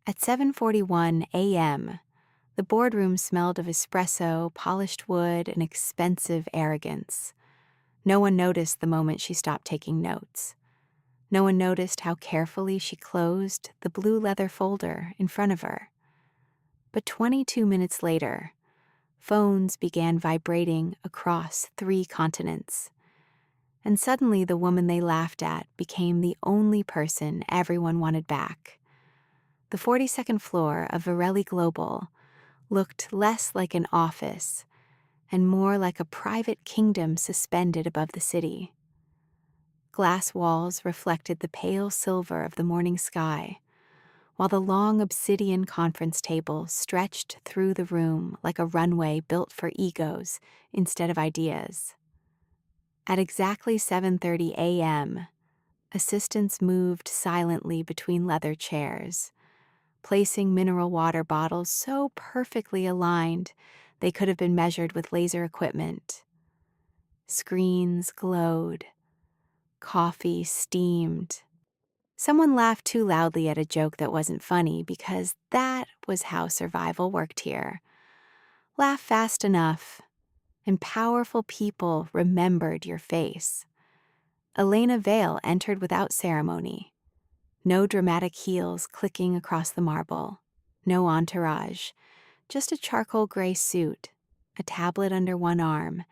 At 7:41 a.m., the boardroom smelled of espresso, polished wood, and expensive arrogance. No one noticed the moment she stopped taking notes. No one noticed how carefully she closed the blue leather folder in front of her. But 22 minutes later, phones began vibrating across 3 continents. And suddenly the woman they laughed at became the only person everyone wanted back. The 42nd floor of Varelli Global looked less like an office and more like a private kingdom suspended above the city. Glass walls reflected the pale silver of the morning sky, while the long obsidian conference table stretched through the room like a runway built for egos instead of ideas. At exactly 7:30 a.m., assistants moved silently between leather chairs, placing mineral water bottles so perfectly aligned they could have been measured with laser equipment. Screens glowed. Coffee steamed. Someone laughed too loudly at a joke that wasn't funny because that was how survival worked here. Laugh fast enough, and powerful people remembered your face. Elena Vale entered without ceremony. No dramatic heels clicking across the marble. No entourage. Just a charcoal gray suit, a tablet under one arm,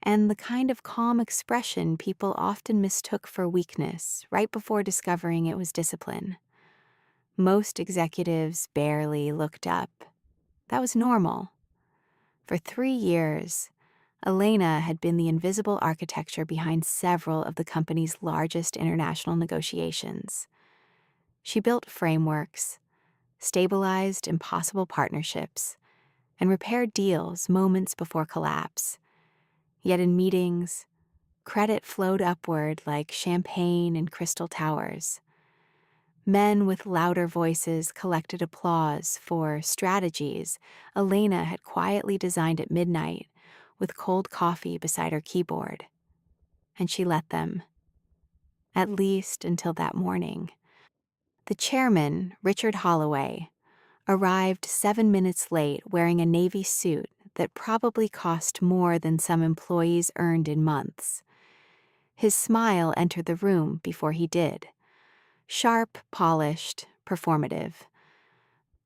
and the kind of calm expression people often mistook for weakness right before discovering it was discipline. Most executives barely looked up. That was normal. For 3 years, Elena had been the invisible architecture behind several of the company's largest international negotiations. She built frameworks, stabilized impossible partnerships, and repaired deals moments before collapse. Yet in meetings, credit flowed upward like champagne in crystal towers. Men with louder voices collected applause for strategies Elena had quietly designed at midnight with cold coffee beside her keyboard. And she let them. At least until that morning. The chairman, Richard Holloway, arrived 7 minutes late wearing a navy suit that probably cost more than some employees earned in months. His smile entered the room before he did. Sharp, polished, performative.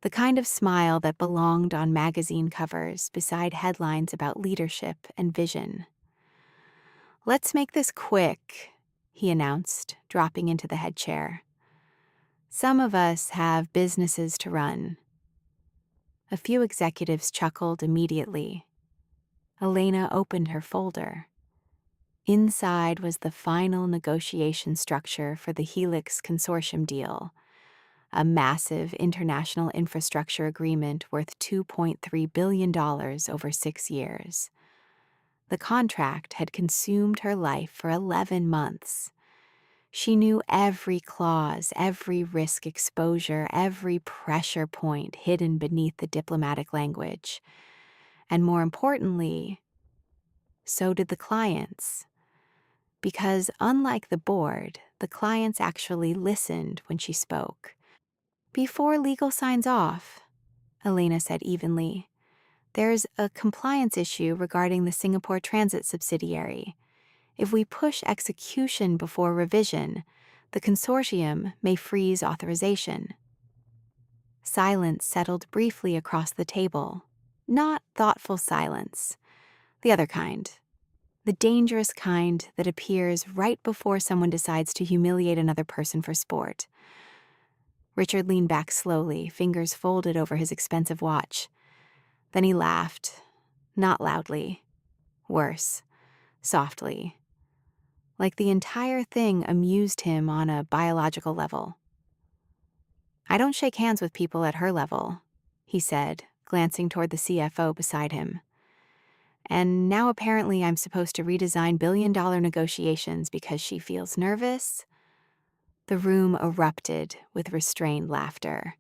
The kind of smile that belonged on magazine covers beside headlines about leadership and vision. "Let's make this quick," he announced, dropping into the head chair. "Some of us have businesses to run." A few executives chuckled immediately. Elena opened her folder. Inside was the final negotiation structure for the Helix Consortium deal, a massive international infrastructure agreement worth $2.3 billion over 6 years. The contract had consumed her life for 11 months. She knew every clause, every risk exposure, every pressure point hidden beneath the diplomatic language. And more importantly, so did the clients. Because unlike the board, the clients actually listened when she spoke. "Before legal signs off," Elena said evenly, "there's a compliance issue regarding the Singapore Transit subsidiary. If we push execution before revision, the consortium may freeze authorization." Silence settled briefly across the table. Not thoughtful silence. The other kind. The dangerous kind that appears right before someone decides to humiliate another person for sport. Richard leaned back slowly, fingers folded over his expensive watch. Then he laughed, not loudly. Worse, softly. Like the entire thing amused him on a biological level. "I don't shake hands with people at her level," he said, glancing toward the CFO beside him. "And now apparently I'm supposed to redesign billion-dollar negotiations because she feels nervous?" The room erupted with restrained laughter.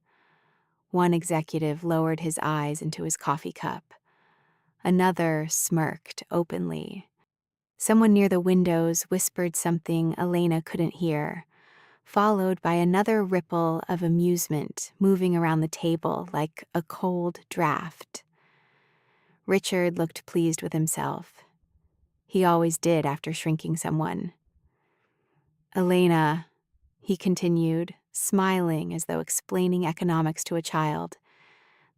One executive lowered his eyes into his coffee cup. Another smirked openly. Someone near the windows whispered something Elena couldn't hear, followed by another ripple of amusement moving around the table like a cold draft. Richard looked pleased with himself. He always did after shrinking someone. "Elena," he continued, smiling as though explaining economics to a child,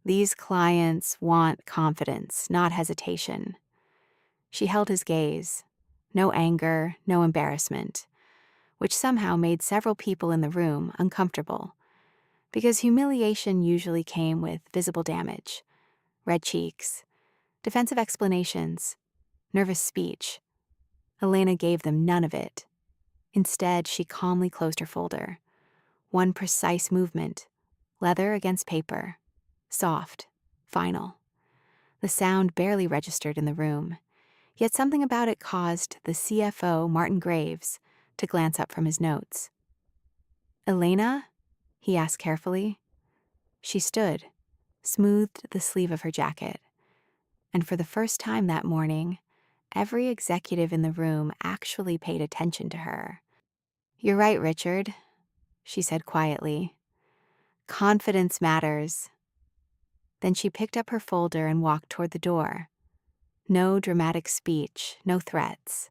"these clients want confidence, not hesitation." She held his gaze. No anger, no embarrassment, which somehow made several people in the room uncomfortable, because humiliation usually came with visible damage, red cheeks, defensive explanations, nervous speech. Elena gave them none of it. Instead, she calmly closed her folder. One precise movement, leather against paper, soft, final. The sound barely registered in the room, yet something about it caused the CFO, Martin Graves, to glance up from his notes. "Elena?" he asked carefully. She stood, smoothed the sleeve of her jacket, and for the first time that morning, every executive in the room actually paid attention to her. "You're right, Richard," she said quietly. "Confidence matters." Then she picked up her folder and walked toward the door. No dramatic speech, no threats.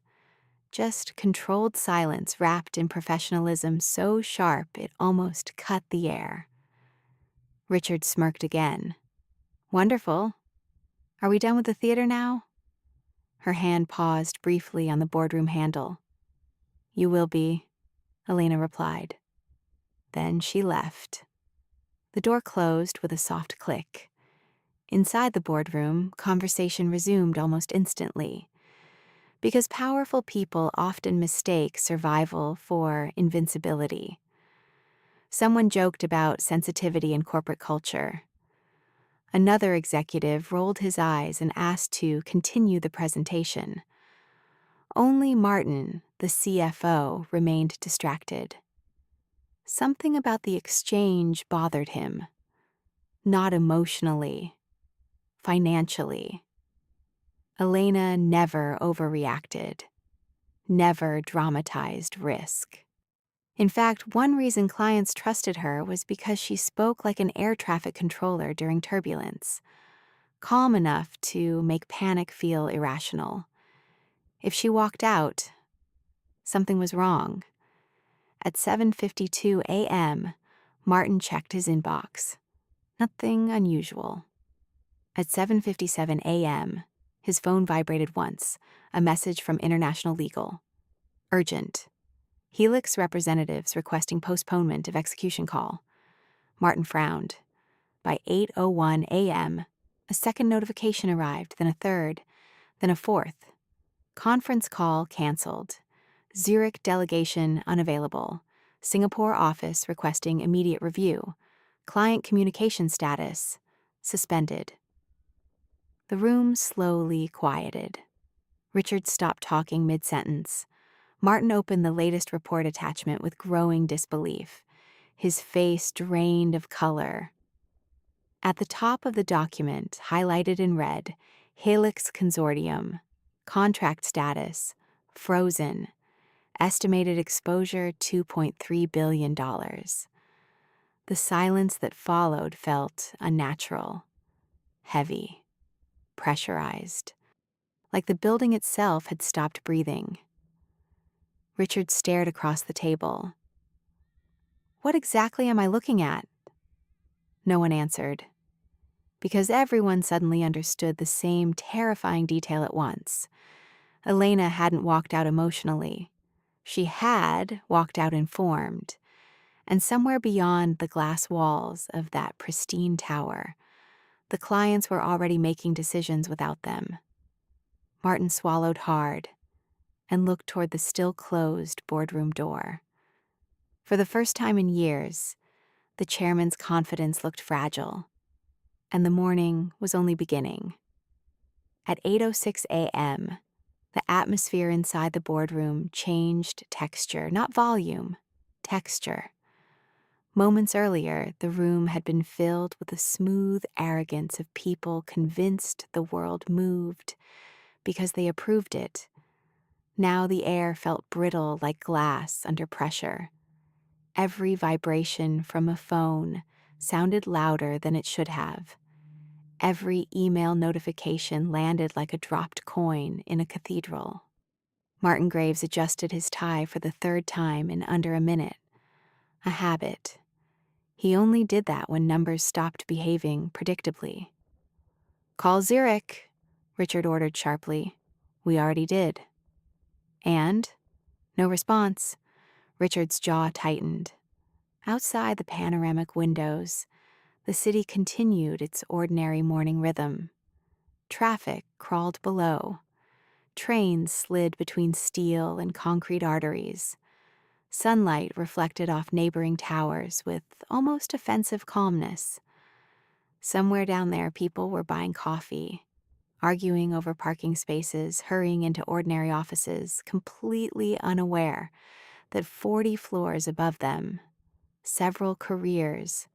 Just controlled silence wrapped in professionalism so sharp it almost cut the air. Richard smirked again. "Wonderful. Are we done with the theater now?" Her hand paused briefly on the boardroom handle. "You will be," Elena replied. Then she left. The door closed with a soft click. Inside the boardroom, conversation resumed almost instantly, because powerful people often mistake survival for invincibility. Someone joked about sensitivity in corporate culture. Another executive rolled his eyes and asked to continue the presentation. Only Martin, the CFO, remained distracted. Something about the exchange bothered him. Not emotionally, financially. Elena never overreacted, never dramatized risk. In fact, one reason clients trusted her was because she spoke like an air traffic controller during turbulence, calm enough to make panic feel irrational. If she walked out, something was wrong. At 7:52 a.m., Martin checked his inbox. Nothing unusual. At 7:57 a.m., his phone vibrated once, a message from International Legal. Urgent. Helix representatives requesting postponement of execution call. Martin frowned. By 8:01 a.m., a second notification arrived, then a third, then a fourth. Conference call canceled. Zurich delegation unavailable. Singapore office requesting immediate review. Client communication status suspended. The room slowly quieted. Richard stopped talking mid-sentence. Martin opened the latest report attachment with growing disbelief, his face drained of color. At the top of the document, highlighted in red, Helix Consortium, contract status, frozen, estimated exposure $2.3 billion. The silence that followed felt unnatural, heavy, pressurized, like the building itself had stopped breathing. Richard stared across the table. "What exactly am I looking at?" No one answered, because everyone suddenly understood the same terrifying detail at once. Elena hadn't walked out emotionally. She had walked out informed, and somewhere beyond the glass walls of that pristine tower, the clients were already making decisions without them. Martin swallowed hard and looked toward the still-closed boardroom door. For the first time in years, the chairman's confidence looked fragile, and the morning was only beginning. At 8:06 a.m., the atmosphere inside the boardroom changed texture, not volume, texture. Moments earlier, the room had been filled with the smooth arrogance of people convinced the world moved because they approved it. Now the air felt brittle like glass under pressure. Every vibration from a phone sounded louder than it should have. Every email notification landed like a dropped coin in a cathedral. Martin Graves adjusted his tie for the third time in under a minute. A habit. He only did that when numbers stopped behaving predictably. "Call Zurich," Richard ordered sharply. "We already did." And? No response. Richard's jaw tightened. Outside the panoramic windows, the city continued its ordinary morning rhythm. Traffic crawled below. Trains slid between steel and concrete arteries. Sunlight reflected off neighboring towers with almost offensive calmness. Somewhere down there, people were buying coffee, arguing over parking spaces, hurrying into ordinary offices, completely unaware that 40 floors above them, several careers,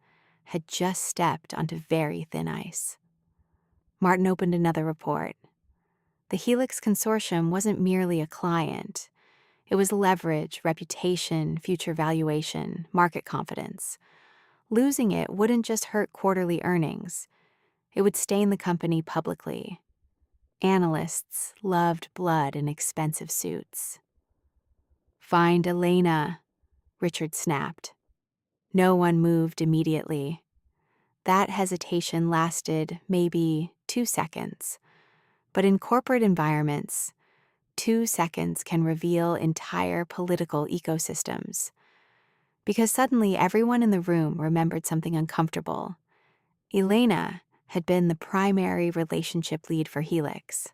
had just stepped onto very thin ice. Martin opened another report. The Helix Consortium wasn't merely a client. It was leverage, reputation, future valuation, market confidence. Losing it wouldn't just hurt quarterly earnings. It would stain the company publicly. Analysts loved blood in expensive suits. "Find Elena," Richard snapped. No one moved immediately. That hesitation lasted maybe 2 seconds. But in corporate environments, 2 seconds can reveal entire political ecosystems. Because suddenly everyone in the room remembered something uncomfortable. Elena had been the primary relationship lead for Helix.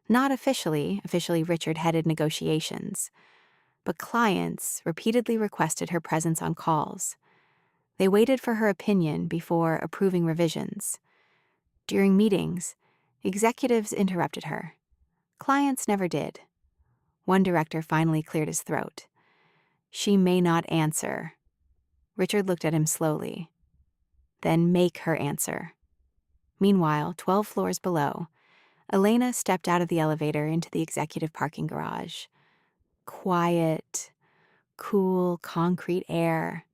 Not officially Richard headed negotiations, but clients repeatedly requested her presence on calls. They waited for her opinion before approving revisions. During meetings, executives interrupted her. Clients never did. One director finally cleared his throat. "She may not answer." Richard looked at him slowly. "Then make her answer." Meanwhile, 12 floors below, Elena stepped out of the elevator into the executive parking garage. Quiet, cool concrete air,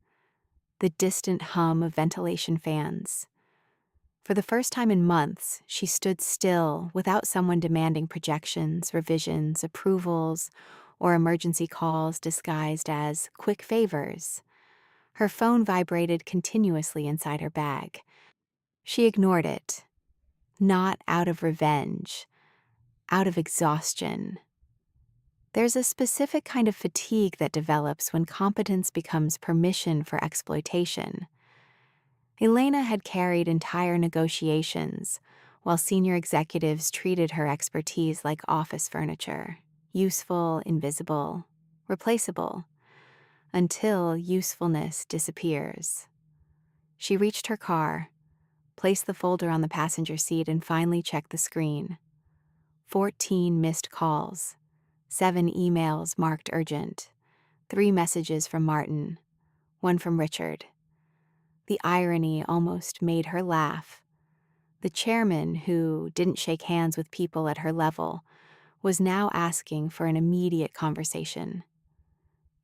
the distant hum of ventilation fans. For the first time in months, she stood still without someone demanding projections, revisions, approvals, or emergency calls disguised as quick favors. Her phone vibrated continuously inside her bag. She ignored it, not out of revenge, out of exhaustion. There's a specific kind of fatigue that develops when competence becomes permission for exploitation. Elena had carried entire negotiations, while senior executives treated her expertise like office furniture, useful, invisible, replaceable, until usefulness disappears. She reached her car, placed the folder on the passenger seat, and finally checked the screen. 14 missed calls, 7 emails marked urgent, 3 messages from Martin, 1 from Richard. The irony almost made her laugh. The chairman, who didn't shake hands with people at her level, was now asking for an immediate conversation.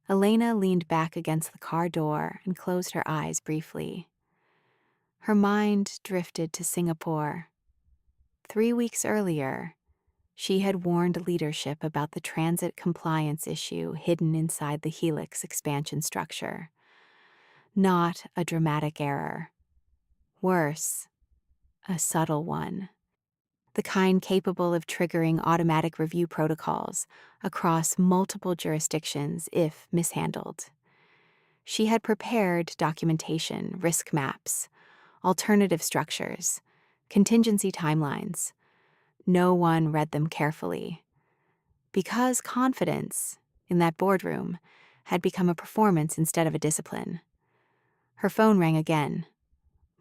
Elena leaned back against the car door and closed her eyes briefly. Her mind drifted to Singapore. 3 weeks earlier, she had warned leadership about the transit compliance issue hidden inside the Helix expansion structure. Not a dramatic error. Worse, a subtle one. The kind capable of triggering automatic review protocols across multiple jurisdictions if mishandled. She had prepared documentation, risk maps, alternative structures, contingency timelines. No one read them carefully. Because confidence, in that boardroom, had become a performance instead of a discipline. Her phone rang again.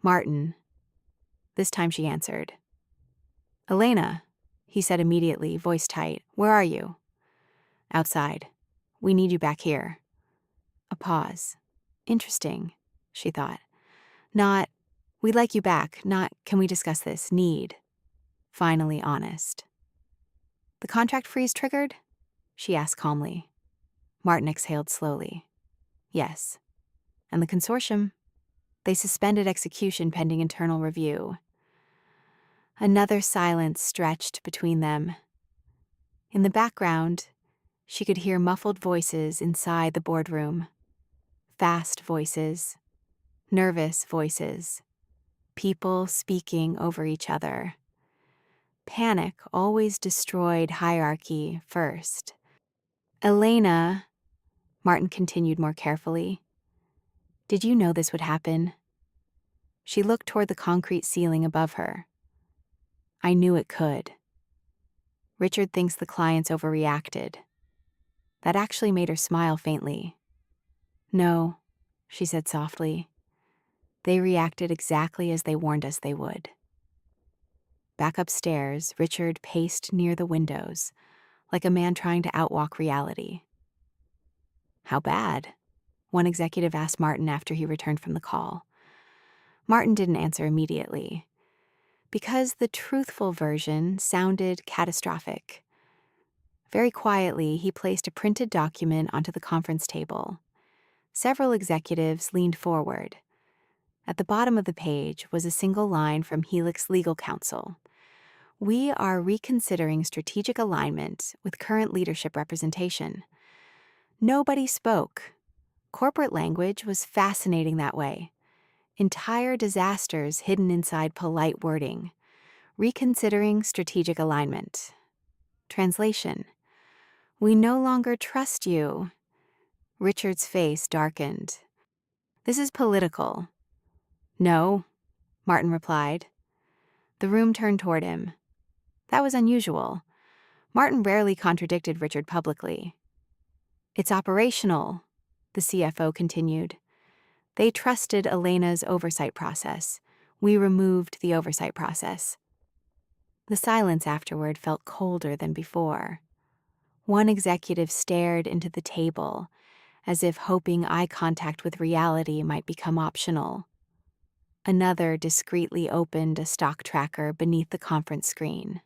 Martin. This time she answered. "Elena," he said immediately, voice tight. "Where are you?" "Outside. We need you back here." A pause. Interesting, she thought. Not, "We'd like you back," not, "Can we discuss this?" Need. Finally honest. "The contract freeze triggered?" she asked calmly. Martin exhaled slowly. "Yes." And the consortium, they suspended execution pending internal review. Another silence stretched between them. In the background, she could hear muffled voices inside the boardroom. Fast voices, nervous voices, people speaking over each other. Panic always destroyed hierarchy first. Elena, Martin continued more carefully, did you know this would happen? She looked toward the concrete ceiling above her. I knew it could. Richard thinks the clients overreacted. That actually made her smile faintly. No, she said softly. They reacted exactly as they warned us they would. Back upstairs, Richard paced near the windows, like a man trying to outwalk reality. How bad? One executive asked Martin after he returned from the call. Martin didn't answer immediately, because the truthful version sounded catastrophic. Very quietly, he placed a printed document onto the conference table. Several executives leaned forward. At the bottom of the page was a single line from Helix legal counsel. We are reconsidering strategic alignment with current leadership representation. Nobody spoke. Corporate language was fascinating that way. Entire disasters hidden inside polite wording. Reconsidering strategic alignment. Translation: we no longer trust you. Richard's face darkened. This is political. No, Martin replied. The room turned toward him. That was unusual. Martin rarely contradicted Richard publicly. It's operational, the CFO continued. They trusted Elena's oversight process. We removed the oversight process. The silence afterward felt colder than before. One executive stared into the table, as if hoping eye contact with reality might become optional. Another discreetly opened a stock tracker beneath the conference screen.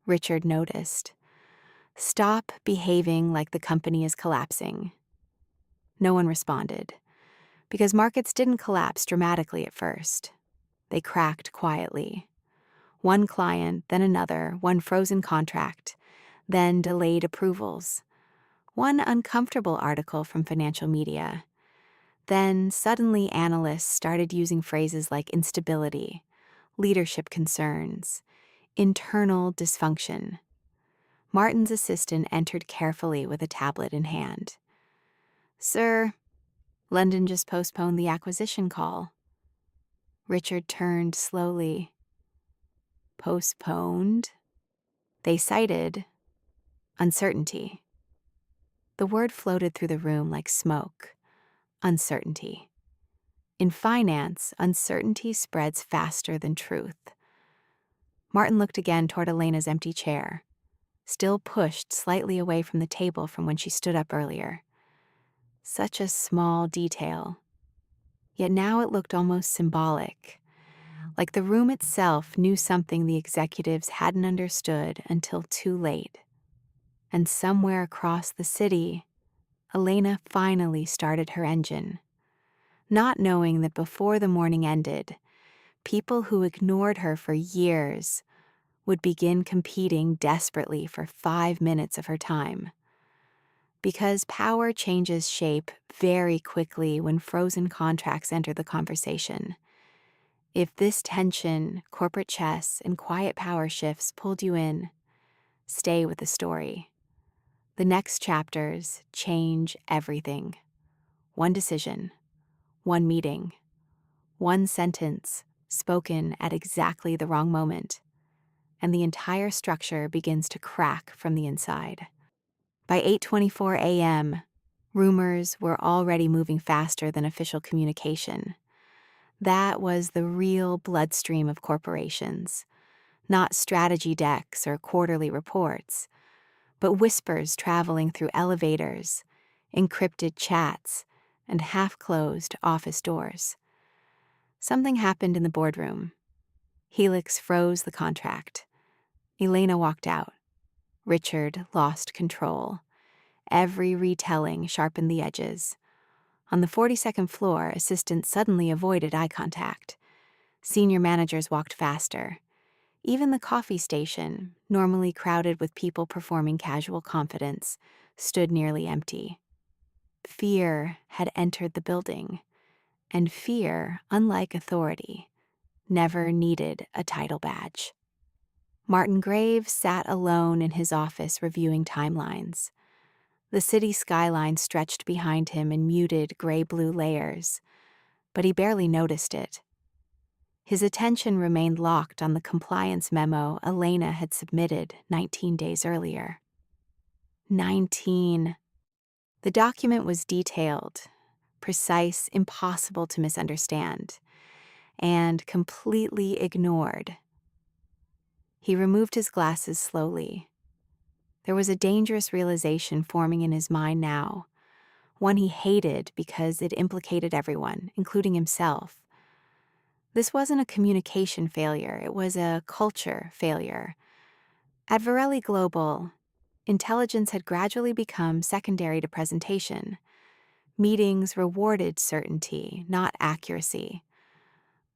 Richard noticed. Stop behaving like the company is collapsing. No one responded, because markets didn't collapse dramatically at first. They cracked quietly. One client, then another, one frozen contract, then delayed approvals. One uncomfortable article from financial media. Then suddenly analysts started using phrases like instability, leadership concerns, internal dysfunction. Martin's assistant entered carefully with a tablet in hand. Sir, London just postponed the acquisition call. Richard turned slowly. Postponed? They cited uncertainty. The word floated through the room like smoke. Uncertainty. In finance, uncertainty spreads faster than truth. Martin looked again toward Elena's empty chair, still pushed slightly away from the table from when she stood up earlier. Such a small detail. Yet now it looked almost symbolic, like the room itself knew something the executives hadn't understood until too late. And somewhere across the city, Elena finally started her engine, not knowing that before the morning ended, people who ignored her for years would begin competing desperately for 5 minutes of her time. Because power changes shape very quickly when frozen contracts enter the conversation. If this tension, corporate chess, and quiet power shifts pulled you in, stay with the story. The next chapters change everything. One decision, one meeting, one sentence spoken at exactly the wrong moment, and the entire structure begins to crack from the inside. By 8:24 a.m., rumors were already moving faster than official communication. That was the real bloodstream of corporations, not strategy decks or quarterly reports, but whispers traveling through elevators, encrypted chats, and half-closed office doors. Something happened in the boardroom. Helix froze the contract. Elena walked out. Richard lost control. Every retelling sharpened the edges. On the 42nd floor, assistants suddenly avoided eye contact. Senior managers walked faster. Even the coffee station, normally crowded with people performing casual confidence, stood nearly empty. Fear had entered the building, and fear, unlike authority, never needed a title badge. Martin Graves sat alone in his office reviewing timelines. The city skyline stretched behind him in muted gray-blue layers, but he barely noticed it. His attention remained locked on the compliance memo Elena had submitted 19 days earlier. 19. The document was detailed, precise, impossible to misunderstand, and completely ignored. He removed his glasses slowly. There was a dangerous realization forming in his mind now, one he hated because it implicated everyone, including himself. This wasn't a communication failure, it was a culture failure. At Varelli Global, intelligence had gradually become secondary to presentation. Meetings rewarded certainty, not accuracy.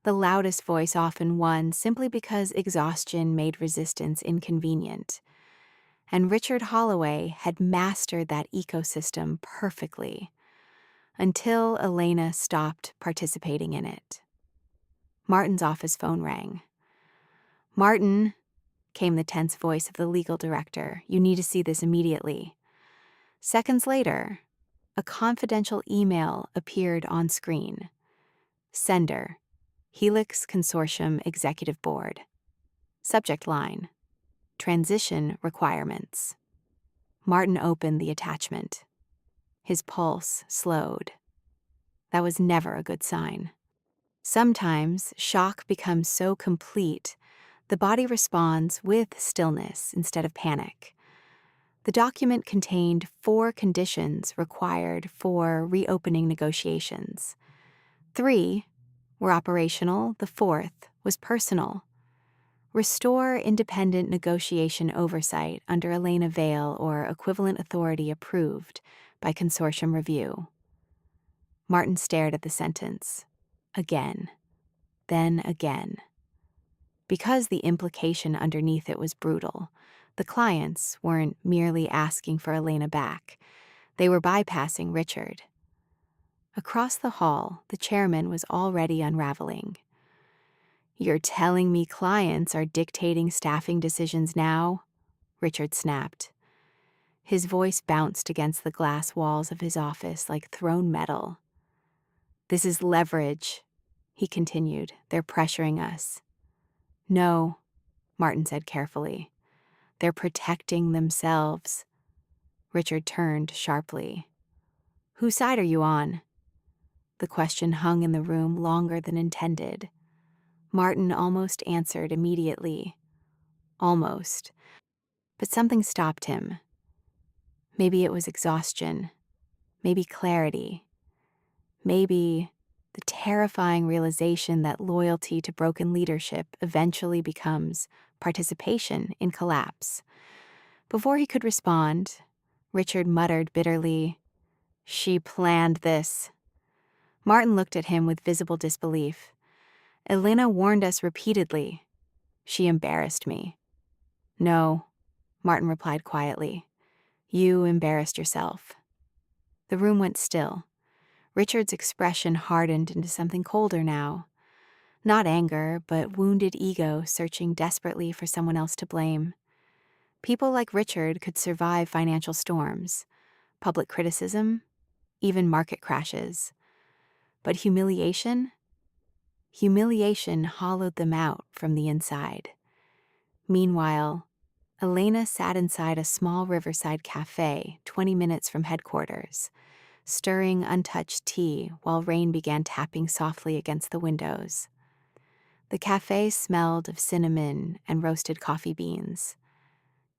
The loudest voice often won simply because exhaustion made resistance inconvenient. And Richard Holloway had mastered that ecosystem perfectly, until Elena stopped participating in it. Martin's office phone rang. "Martin," came the tense voice of the legal director, "you need to see this immediately." Seconds later, a confidential email appeared on screen. Sender, Helix Consortium Executive Board. Subject line, Transition Requirements. Martin opened the attachment. His pulse slowed. That was never a good sign. Sometimes shock becomes so complete, the body responds with stillness instead of panic. The document contained 4 conditions required for reopening negotiations. 3 were operational, the 4th was personal. Restore independent negotiation oversight under Elena Vale or equivalent authority approved by consortium review. Martin stared at the sentence. Again. Then again. Because the implication underneath it was brutal, the clients weren't merely asking for Elena back. They were bypassing Richard. Across the hall, the chairman was already unraveling. "You're telling me clients are dictating staffing decisions now?" Richard snapped. His voice bounced against the glass walls of his office like thrown metal. "This is leverage," he continued. "They're pressuring us." "No," Martin said carefully. "They're protecting themselves." Richard turned sharply. "Whose side are you on?" The question hung in the room longer than intended. Martin almost answered immediately. Almost. But something stopped him. Maybe it was exhaustion. Maybe clarity. Maybe the terrifying realization that loyalty to broken leadership eventually becomes participation in collapse. Before he could respond, Richard muttered bitterly, "She planned this." Martin looked at him with visible disbelief. "Elena warned us repeatedly. She embarrassed me." "No," Martin replied quietly. "You embarrassed yourself." The room went still. Richard's expression hardened into something colder now. Not anger, but wounded ego searching desperately for someone else to blame. People like Richard could survive financial storms, public criticism, even market crashes. But humiliation? Humiliation hollowed them out from the inside. Meanwhile, Elena sat inside a small riverside cafe 20 minutes from headquarters, stirring untouched tea while rain began tapping softly against the windows. The cafe smelled of cinnamon and roasted coffee beans.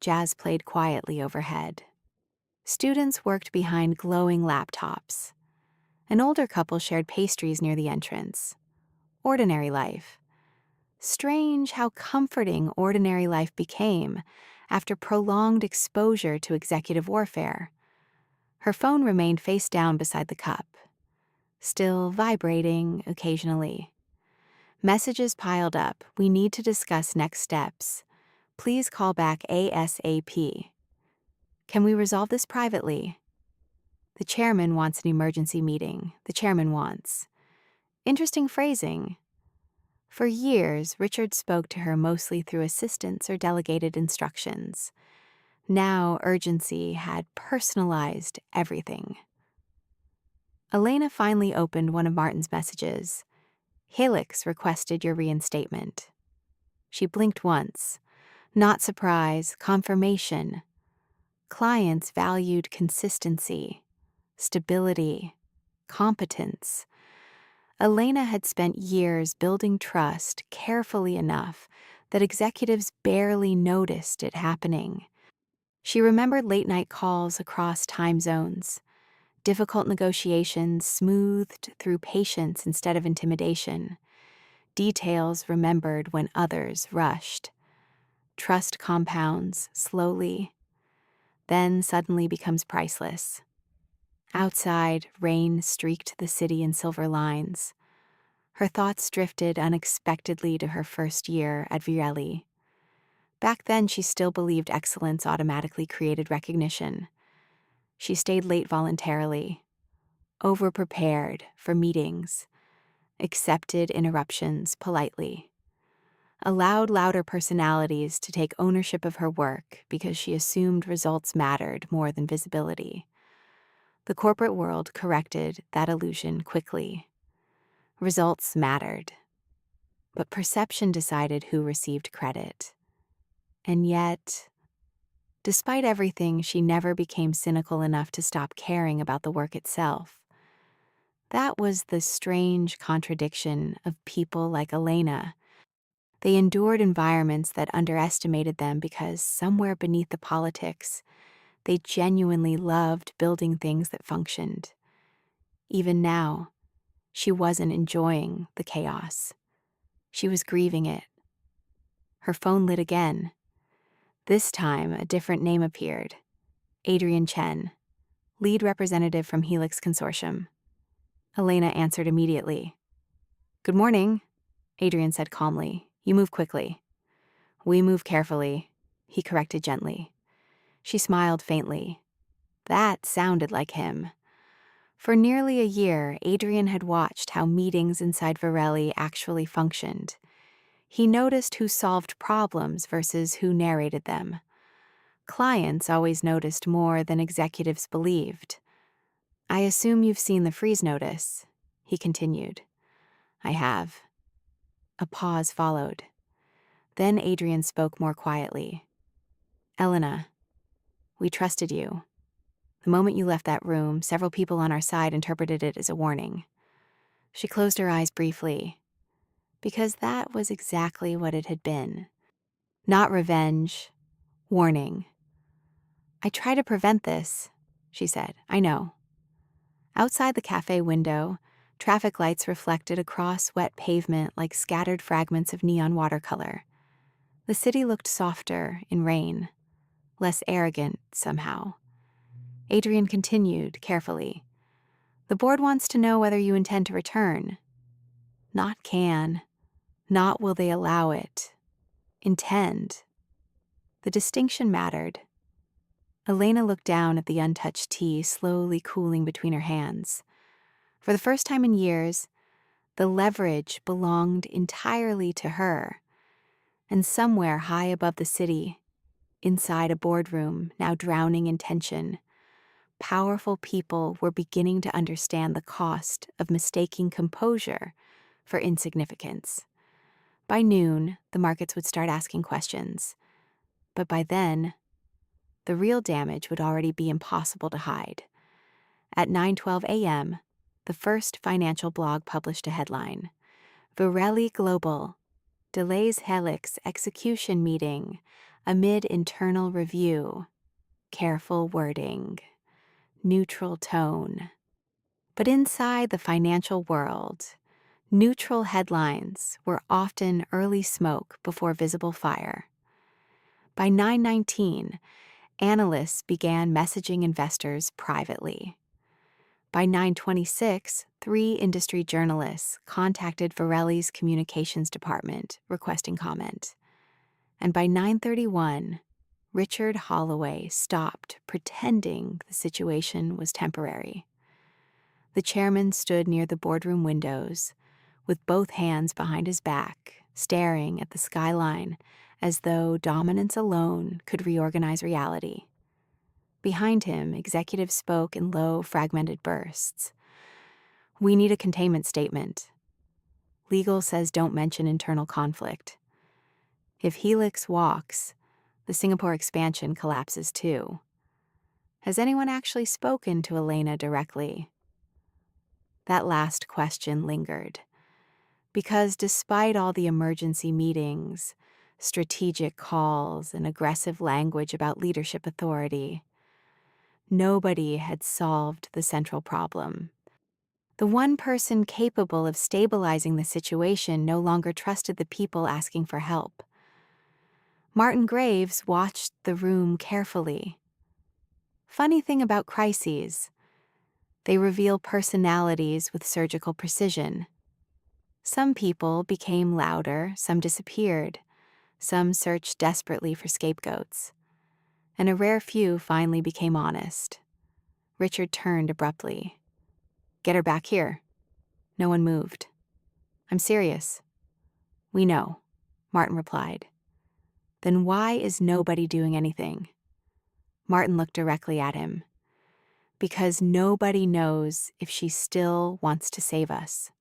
Jazz played quietly overhead. Students worked behind glowing laptops. An older couple shared pastries near the entrance. Ordinary life. Strange how comforting ordinary life became after prolonged exposure to executive warfare. Her phone remained face down beside the cup. still vibrating occasionally. Messages piled up. We need to discuss next steps. Please call back ASAP. Can we resolve this privately? The chairman wants an emergency meeting. The chairman wants. Interesting phrasing. For years, Richard spoke to her mostly through assistants or delegated instructions. Now, urgency had personalized everything. Elena finally opened one of Martin's messages. Helix requested your reinstatement. She blinked once. Not surprise, confirmation. Clients valued consistency, stability, competence. Elena had spent years building trust carefully enough that executives barely noticed it happening. She remembered late-night calls across time zones, difficult negotiations smoothed through patience instead of intimidation, details remembered when others rushed. Trust compounds slowly, then suddenly becomes priceless. Outside, rain streaked the city in silver lines. Her thoughts drifted unexpectedly to her first year at Virelli. Back then, she still believed excellence automatically created recognition. She stayed late voluntarily, overprepared for meetings, accepted interruptions politely, allowed louder personalities to take ownership of her work because she assumed results mattered more than visibility. The corporate world corrected that illusion quickly. Results mattered, but perception decided who received credit. And yet, despite everything, she never became cynical enough to stop caring about the work itself. That was the strange contradiction of people like Elena. They endured environments that underestimated them because somewhere beneath the politics, they genuinely loved building things that functioned. Even now, she wasn't enjoying the chaos. She was grieving it. Her phone lit again. This time, a different name appeared. Adrian Chen, lead representative from Helix Consortium. Elena answered immediately. "Good morning," Adrian said calmly. "You move quickly." "We move carefully," he corrected gently. She smiled faintly. That sounded like him. For nearly a year, Adrian had watched how meetings inside Virelli actually functioned. He noticed who solved problems versus who narrated them. Clients always noticed more than executives believed. "I assume you've seen the freeze notice," he continued. "I have." A pause followed. Then Adrian spoke more quietly. "Elena, we trusted you. The moment you left that room, several people on our side interpreted it as a warning." She closed her eyes briefly, because that was exactly what it had been. Not revenge, warning. "I try to prevent this," she said. "I know." Outside the cafe window, traffic lights reflected across wet pavement like scattered fragments of neon watercolor. The city looked softer in rain, less arrogant somehow. Adrian continued carefully. "The board wants to know whether you intend to return. Not can. Not will they allow it. Intend." The distinction mattered. Elena looked down at the untouched tea slowly cooling between her hands. For the first time in years, the leverage belonged entirely to her. And somewhere high above the city, inside a boardroom now drowning in tension, powerful people were beginning to understand the cost of mistaking composure for insignificance. By noon, the markets would start asking questions. But by then, the real damage would already be impossible to hide. At 9:12 a.m., the first financial blog published a headline. "Virelli Global delays Helix execution meeting amid internal review. Careful wording. Neutral tone." But inside the financial world, neutral headlines were often early smoke before visible fire. By 9:19, analysts began messaging investors privately. By 9:26, three industry journalists contacted Varelli's communications department requesting comment. And by 9:31, Richard Holloway stopped pretending the situation was temporary. The chairman stood near the boardroom windows, with both hands behind his back, staring at the skyline as though dominance alone could reorganize reality. Behind him, executives spoke in low, fragmented bursts. "We need a containment statement. Legal says don't mention internal conflict. If Helix walks, the Singapore expansion collapses too. Has anyone actually spoken to Elena directly?" That last question lingered, because despite all the emergency meetings, strategic calls, and aggressive language about leadership authority, nobody had solved the central problem. The one person capable of stabilizing the situation no longer trusted the people asking for help. Martin Graves watched the room carefully. Funny thing about crises, they reveal personalities with surgical precision. Some people became louder, some disappeared, some searched desperately for scapegoats, and a rare few finally became honest. Richard turned abruptly. "Get her back here." No one moved. "I'm serious." "We know," Martin replied. "Then why is nobody doing anything?" Martin looked directly at him. "Because nobody knows if she still wants to save us."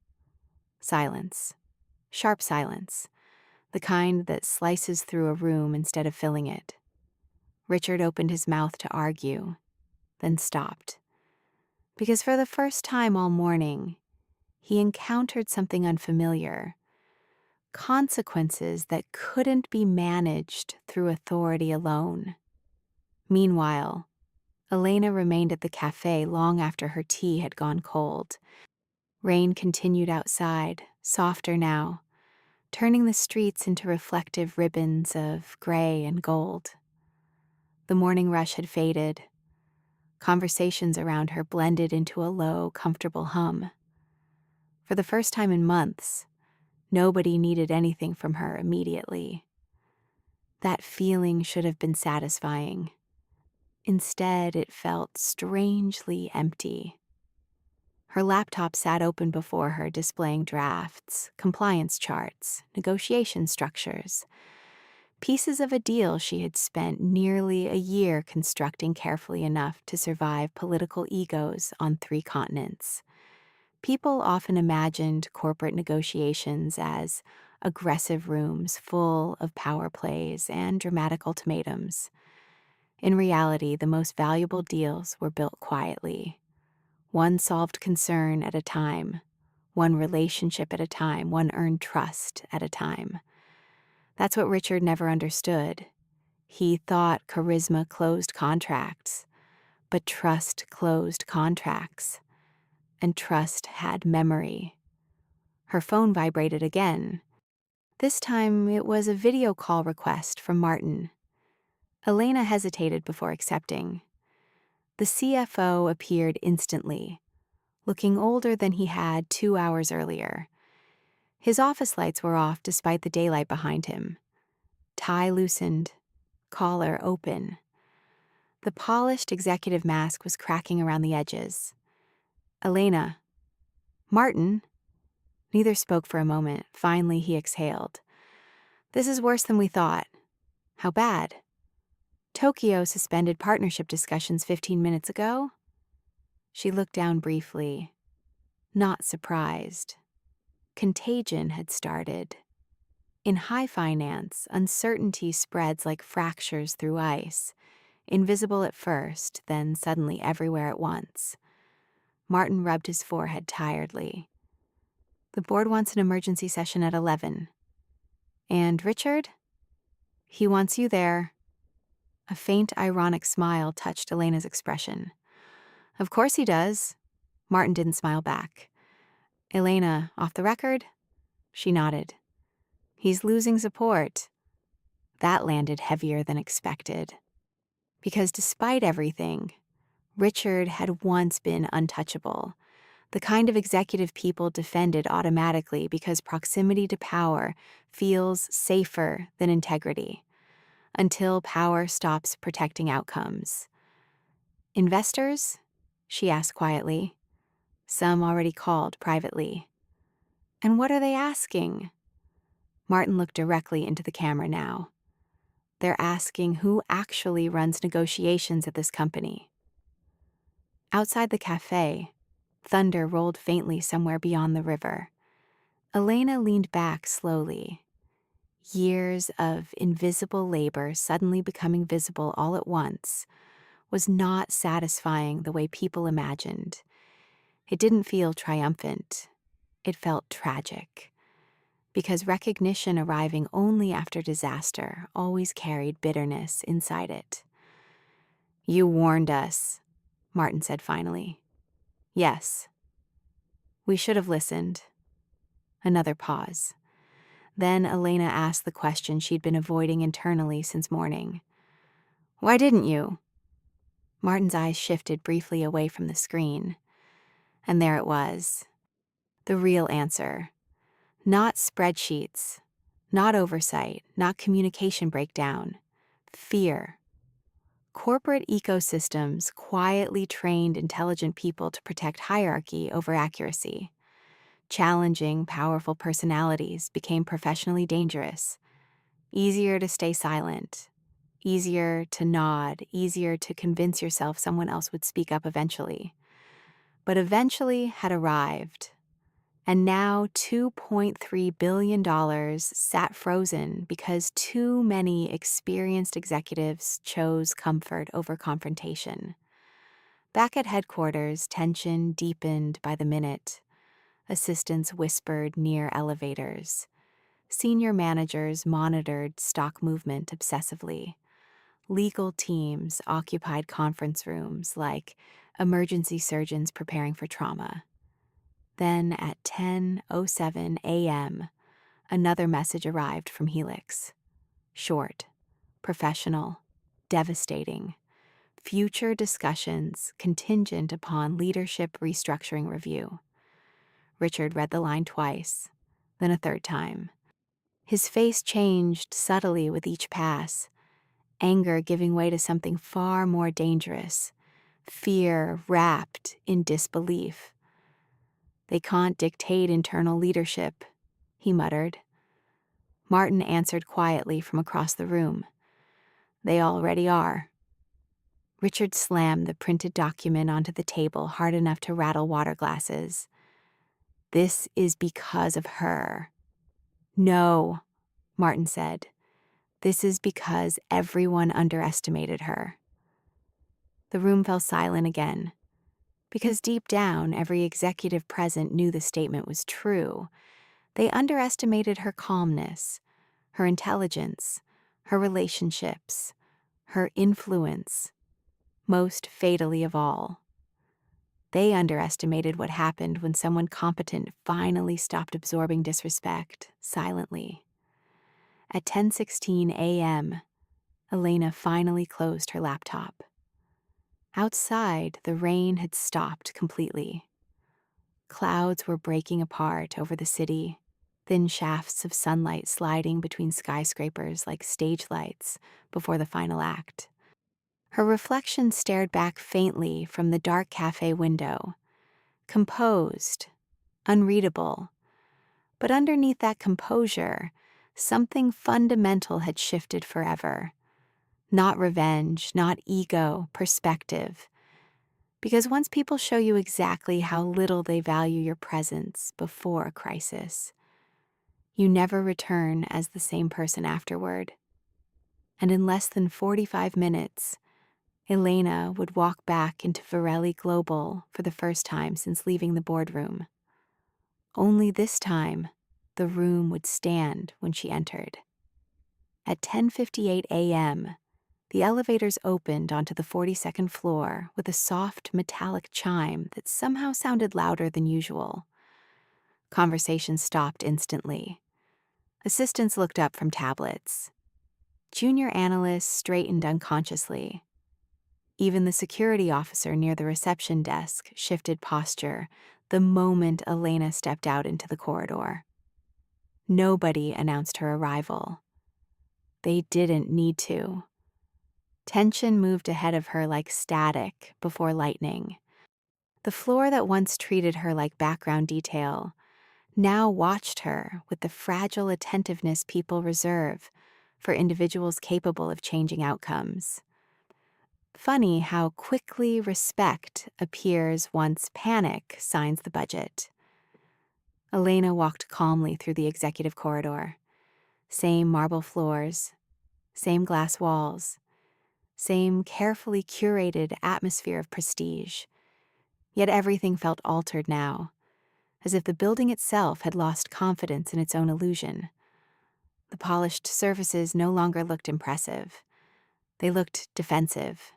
Silence. Sharp silence. The kind that slices through a room instead of filling it. Richard opened his mouth to argue, then stopped. Because for the first time all morning, he encountered something unfamiliar. Consequences that couldn't be managed through authority alone. Meanwhile, Elena remained at the cafe long after her tea had gone cold. Rain continued outside, softer now, turning the streets into reflective ribbons of gray and gold. The morning rush had faded. Conversations around her blended into a low, comfortable hum. For the first time in months, nobody needed anything from her immediately. That feeling should have been satisfying. Instead, it felt strangely empty. Her laptop sat open before her, displaying drafts, compliance charts, negotiation structures, pieces of a deal she had spent nearly a year constructing carefully enough to survive political egos on 3 continents. People often imagined corporate negotiations as aggressive rooms full of power plays and dramatic ultimatums. In reality, the most valuable deals were built quietly. One solved concern at a time, one relationship at a time, one earned trust at a time. That's what Richard never understood. He thought charisma closed contracts, but trust closed contracts. And trust had memory. Her phone vibrated again. This time it was a video call request from Martin. Elena hesitated before accepting. The CFO appeared instantly, looking older than he had 2 hours earlier. His office lights were off despite the daylight behind him. Tie loosened, collar open. The polished executive mask was cracking around the edges. "Elena." "Martin." Neither spoke for a moment. Finally, he exhaled. "This is worse than we thought." "How bad?" "Tokyo suspended partnership discussions 15 minutes ago." She looked down briefly, not surprised. Contagion had started. In high finance, uncertainty spreads like fractures through ice, invisible at first, then suddenly everywhere at once. Martin rubbed his forehead tiredly. "The board wants an emergency session at 11. "And Richard?" "He wants you there." A faint, ironic smile touched Elena's expression. "Of course he does." Martin didn't smile back. "Elena, off the record?" She nodded. "He's losing support." That landed heavier than expected. Because despite everything, Richard had once been untouchable, the kind of executive people defended automatically because proximity to power feels safer than integrity, until power stops protecting outcomes. Investors? She asked quietly. Some already called privately. And what are they asking? Martin looked directly into the camera now. They're asking who actually runs negotiations at this company. Outside the cafe, thunder rolled faintly somewhere beyond the river. Elena leaned back slowly. Years of invisible labor suddenly becoming visible all at once was not satisfying the way people imagined. It didn't feel triumphant. It felt tragic. Because recognition arriving only after disaster always carried bitterness inside it. You warned us, Martin said finally. Yes. We should have listened. Another pause. Then Elena asked the question she'd been avoiding internally since morning. Why didn't you? Martin's eyes shifted briefly away from the screen. And there it was. The real answer. Not spreadsheets. Not oversight. Not communication breakdown. Fear. Corporate ecosystems quietly trained intelligent people to protect hierarchy over accuracy. Challenging, powerful personalities became professionally dangerous. Easier to stay silent. Easier to nod. Easier to convince yourself someone else would speak up eventually. But eventually had arrived. And now $2.3 billion sat frozen because too many experienced executives chose comfort over confrontation. Back at headquarters, tension deepened by the minute. Assistants whispered near elevators. Senior managers monitored stock movement obsessively. Legal teams occupied conference rooms like emergency surgeons preparing for trauma. Then at 10:07 a.m., another message arrived from Helix. Short, professional, devastating. Future discussions contingent upon leadership restructuring review. Richard read the line twice, then a third time. His face changed subtly with each pass, anger giving way to something far more dangerous, fear wrapped in disbelief. They can't dictate internal leadership, he muttered. Martin answered quietly from across the room. They already are. Richard slammed the printed document onto the table hard enough to rattle water glasses. This is because of her. No, Martin said. This is because everyone underestimated her. The room fell silent again. Because deep down, every executive present knew the statement was true. They underestimated her calmness, her intelligence, her relationships, her influence, most fatally of all. They underestimated what happened when someone competent finally stopped absorbing disrespect, silently. At 10:16 a.m., Elena finally closed her laptop. Outside, the rain had stopped completely. Clouds were breaking apart over the city, thin shafts of sunlight sliding between skyscrapers like stage lights before the final act. Her reflection stared back faintly from the dark cafe window, composed, unreadable. But underneath that composure, something fundamental had shifted forever. Not revenge, not ego, perspective. Because once people show you exactly how little they value your presence before a crisis, you never return as the same person afterward. And in less than 45 minutes, Elena would walk back into Varelli Global for the first time since leaving the boardroom. Only this time, the room would stand when she entered. At 10:58 a.m., the elevators opened onto the 42nd floor with a soft metallic chime that somehow sounded louder than usual. Conversation stopped instantly. Assistants looked up from tablets. Junior analysts straightened unconsciously. Even the security officer near the reception desk shifted posture the moment Elena stepped out into the corridor. Nobody announced her arrival. They didn't need to. Tension moved ahead of her like static before lightning. The floor that once treated her like background detail now watched her with the fragile attentiveness people reserve for individuals capable of changing outcomes. Funny how quickly respect appears once panic signs the budget. Elena walked calmly through the executive corridor. Same marble floors, same glass walls, same carefully curated atmosphere of prestige. Yet everything felt altered now, as if the building itself had lost confidence in its own illusion. The polished surfaces no longer looked impressive. They looked defensive.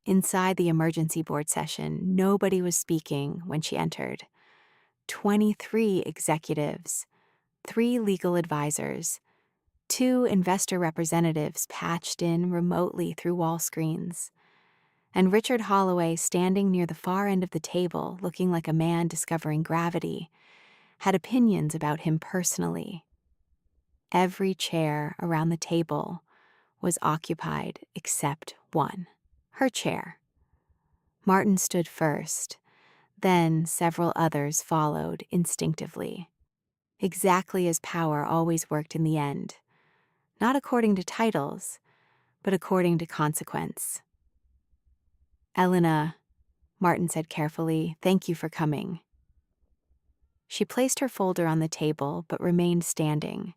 Inside the emergency board session, nobody was speaking when she entered. 23 executives, 3 legal advisors, 2 investor representatives patched in remotely through wall screens, and Richard Holloway standing near the far end of the table looking like a man discovering gravity, had opinions about him personally. Every chair around the table was occupied except one, her chair. Martin stood first, then several others followed instinctively. Exactly as power always worked in the end, not according to titles, but according to consequence. "Elena," Martin said carefully, "thank you for coming." She placed her folder on the table but remained standing.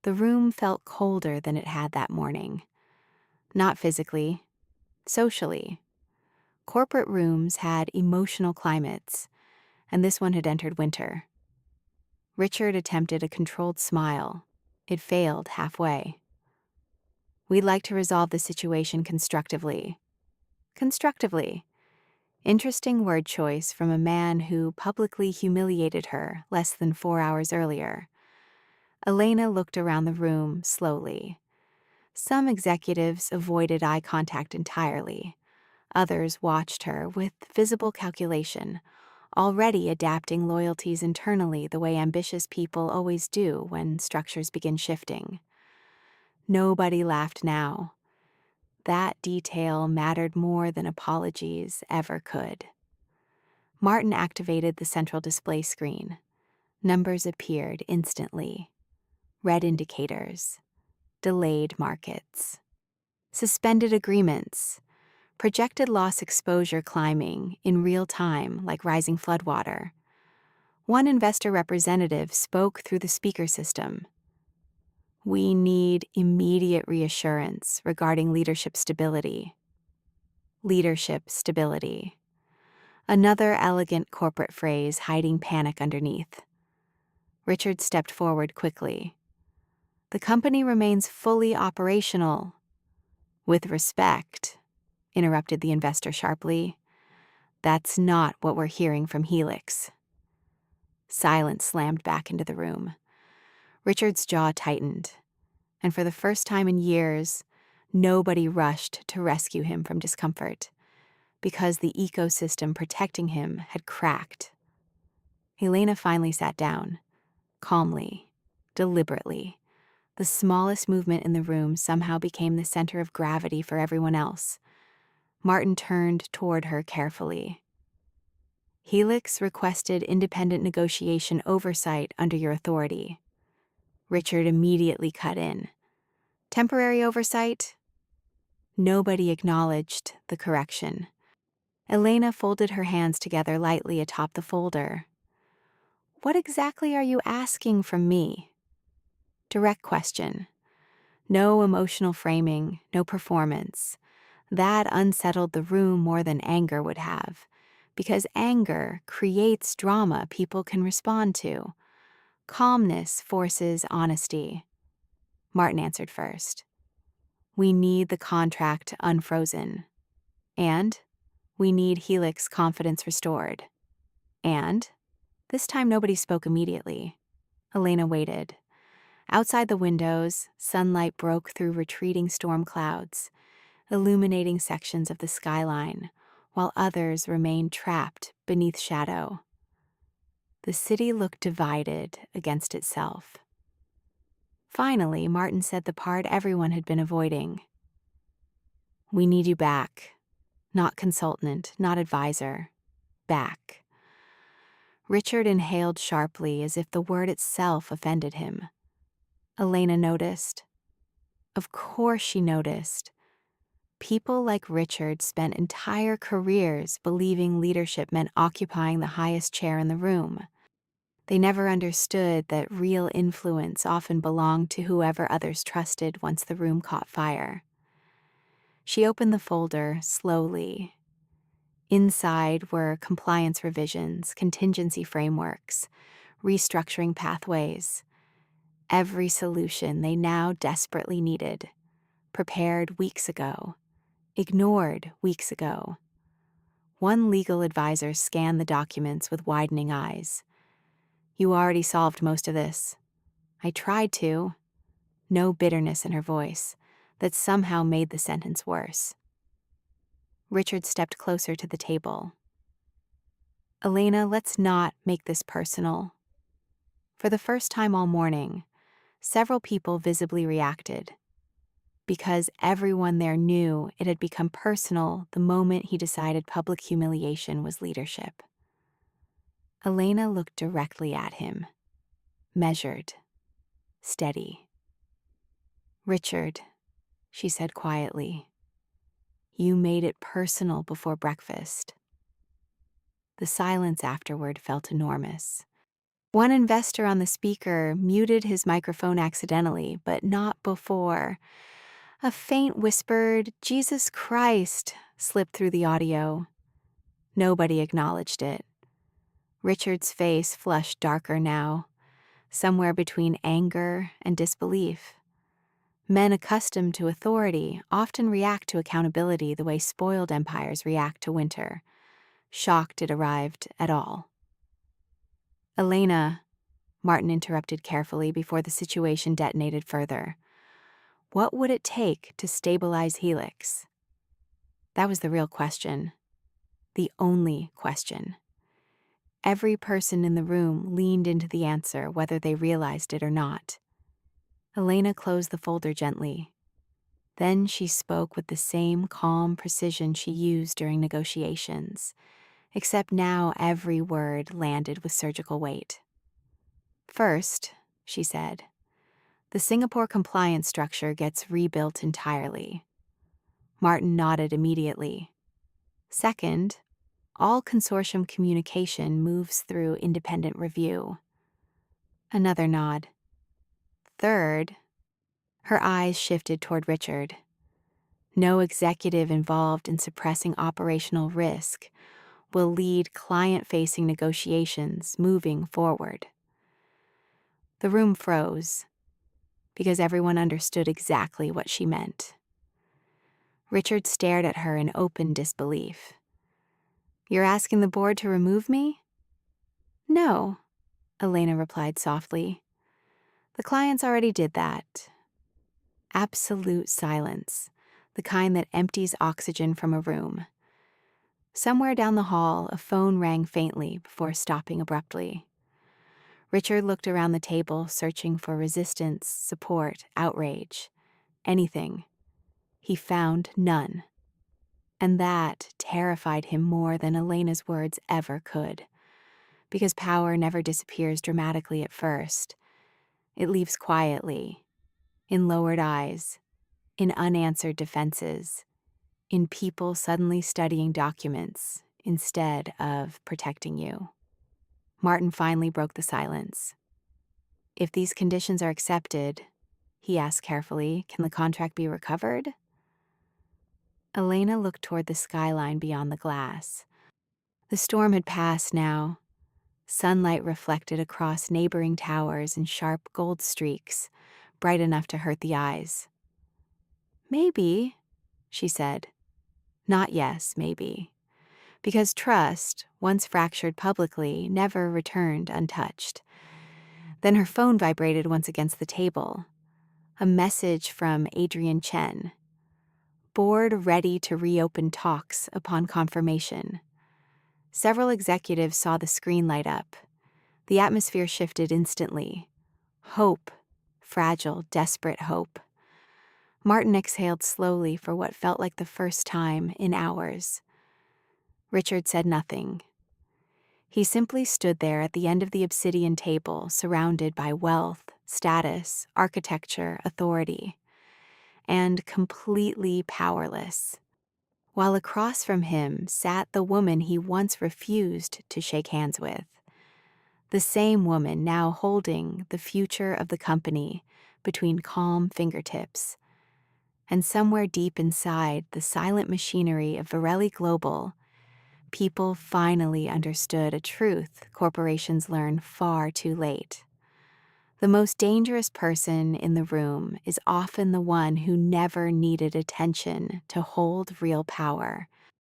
The room felt colder than it had that morning. Not physically, socially. Corporate rooms had emotional climates, and this one had entered winter. Richard attempted a controlled smile. It failed halfway. "We'd like to resolve the situation constructively." Constructively. Interesting word choice from a man who publicly humiliated her less than 4 hours earlier. Elena looked around the room slowly. Some executives avoided eye contact entirely. Others watched her with visible calculation, already adapting loyalties internally the way ambitious people always do when structures begin shifting. Nobody laughed now. That detail mattered more than apologies ever could. Martin activated the central display screen. Numbers appeared instantly. Red indicators. Delayed markets. Suspended agreements. Projected loss exposure climbing in real time like rising floodwater. One investor representative spoke through the speaker system. "We need immediate reassurance regarding leadership stability." Leadership stability. Another elegant corporate phrase hiding panic underneath. Richard stepped forward quickly. "The company remains fully operational." "With respect," interrupted the investor sharply. "That's not what we're hearing from Helix." Silence slammed back into the room. Richard's jaw tightened, and for the first time in years, nobody rushed to rescue him from discomfort, because the ecosystem protecting him had cracked. Elena finally sat down, calmly, deliberately. The smallest movement in the room somehow became the center of gravity for everyone else. Martin turned toward her carefully. "Helix requested independent negotiation oversight under your authority." Richard immediately cut in. "Temporary oversight?" Nobody acknowledged the correction. Elena folded her hands together lightly atop the folder. "What exactly are you asking from me?" Direct question. No emotional framing, no performance. That unsettled the room more than anger would have, because anger creates drama people can respond to. Calmness forces honesty. Martin answered first. "We need the contract unfrozen. And we need Helix confidence restored. And this time nobody spoke immediately. Elena waited. Outside the windows, sunlight broke through retreating storm clouds. illuminating sections of the skyline, while others remained trapped beneath shadow. The city looked divided against itself. Finally, Martin said the part everyone had been avoiding. "We need you back. Not consultant, not advisor. Back." Richard inhaled sharply as if the word itself offended him. Elena noticed. Of course she noticed. People like Richard spent entire careers believing leadership meant occupying the highest chair in the room. They never understood that real influence often belonged to whoever others trusted once the room caught fire. She opened the folder slowly. Inside were compliance revisions, contingency frameworks, restructuring pathways. Every solution they now desperately needed, prepared weeks ago, ignored weeks ago. One legal advisor scanned the documents with widening eyes. "You already solved most of this." "I tried to." No bitterness in her voice. That somehow made the sentence worse. Richard stepped closer to the table. "Elena, let's not make this personal." For the first time all morning, several people visibly reacted. Because everyone there knew it had become personal the moment he decided public humiliation was leadership. Elena looked directly at him, measured, steady. "Richard," she said quietly, "you made it personal before breakfast." The silence afterward felt enormous. One investor on the speaker muted his microphone accidentally, but not before. A faint whispered, "Jesus Christ," slipped through the audio. Nobody acknowledged it. Richard's face flushed darker now, somewhere between anger and disbelief. Men accustomed to authority often react to accountability the way spoiled empires react to winter, shocked it arrived at all. "Elena," Martin interrupted carefully before the situation detonated further. "What would it take to stabilize Helix?" That was the real question. The only question. Every person in the room leaned into the answer, whether they realized it or not. Elena closed the folder gently. Then she spoke with the same calm precision she used during negotiations, except now every word landed with surgical weight. "First," she said, "the Singapore compliance structure gets rebuilt entirely." Martin nodded immediately. "Second, all consortium communication moves through independent review." Another nod. "Third," her eyes shifted toward Richard, "no executive involved in suppressing operational risk will lead client-facing negotiations moving forward." The room froze, because everyone understood exactly what she meant. Richard stared at her in open disbelief. "You're asking the board to remove me?" "No," Elena replied softly. "The clients already did that." Absolute silence, the kind that empties oxygen from a room. Somewhere down the hall, a phone rang faintly before stopping abruptly. Richard looked around the table, searching for resistance, support, outrage, anything. He found none. And that terrified him more than Elena's words ever could. Because power never disappears dramatically at first. It leaves quietly, in lowered eyes, in unanswered defenses, in people suddenly studying documents instead of protecting you. Martin finally broke the silence. "If these conditions are accepted," he asked carefully, "can the contract be recovered?" Elena looked toward the skyline beyond the glass. The storm had passed now. Sunlight reflected across neighboring towers in sharp gold streaks, bright enough to hurt the eyes. "Maybe," she said. Not yes, maybe. Because trust, once fractured publicly, never returned untouched. Then her phone vibrated once against the table. A message from Adrian Chen. board ready to reopen talks upon confirmation. Several executives saw the screen light up. The atmosphere shifted instantly. Hope. Fragile, desperate hope. Martin exhaled slowly for what felt like the first time in hours. Richard said nothing. He simply stood there at the end of the obsidian table, surrounded by wealth, status, architecture, authority, and completely powerless. While across from him sat the woman he once refused to shake hands with. The same woman now holding the future of the company between calm fingertips. And somewhere deep inside the silent machinery of Varelli Global, people finally understood a truth corporations learn far too late. The most dangerous person in the room is often the one who never needed attention to hold real power.